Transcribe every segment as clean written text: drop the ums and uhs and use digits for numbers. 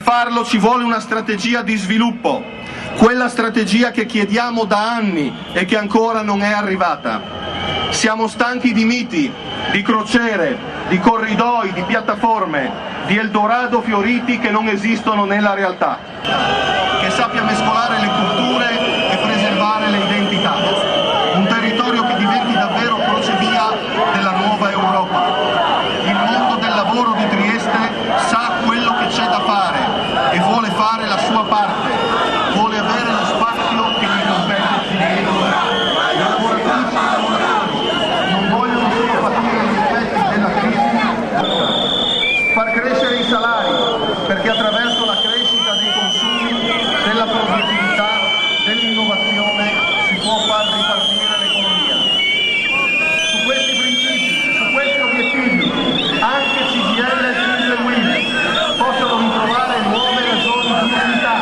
farlo ci vuole una strategia di sviluppo, quella strategia che chiediamo da anni e che ancora non è arrivata. Siamo stanchi di miti, di crociere, di corridoi, di piattaforme, di Eldorado fioriti che non esistono nella realtà, che sappia mescolare le culture e preservare le identità. Un territorio che diventi davvero crocevia della nuova Europa. Il mondo del lavoro di Trieste sa quello che c'è da fare e vuole fare la sua parte, vuole avere lo spazio che gli compete. I lavoratrici e i lavoratori non vogliono solo patire gli effetti della crisi, far crescere i salari, perché attraverso la crescita dei consumi, della produttività, dell'innovazione si può far ripartire l'economia. Su questi principi, su questi obiettivi, anche CGIL e CISL WIL possono ritrovare nuove ragioni di unità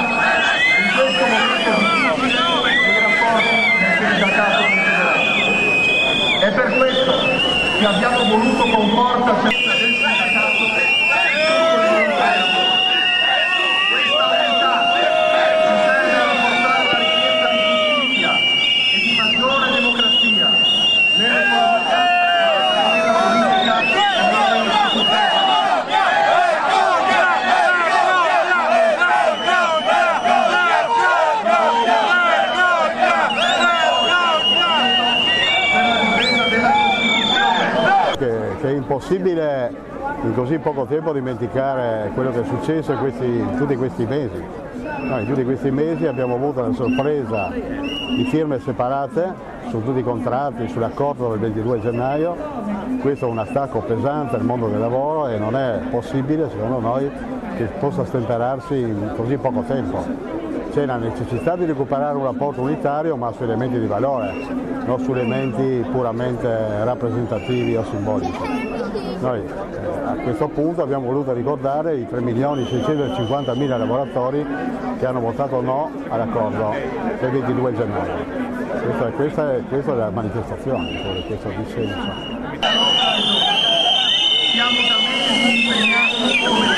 in questo momento difficile dei rapporti del sindacato confederato. È per questo che abbiamo voluto con forza del sindacato questa unità ci serve a rafforzare la richiesta di giustizia e di maggiore democrazia nell'economia, nella politica e nelle istituzioni. Che è impossibile in così poco tempo dimenticare quello che è successo in tutti questi mesi. In tutti questi mesi abbiamo avuto la sorpresa di firme separate su tutti i contratti, sull'accordo del 22 gennaio. Questo è un attacco pesante al mondo del lavoro e non è possibile, secondo noi, che possa stemperarsi in così poco tempo. C'è la necessità di recuperare un rapporto unitario ma su elementi di valore, non su elementi puramente rappresentativi o simbolici. Noi a questo punto abbiamo voluto ricordare i 3.650.000 lavoratori che hanno votato no all'accordo del 22 gennaio. Questa è la manifestazione, questo dissenso. Siamo da mesi impegnati come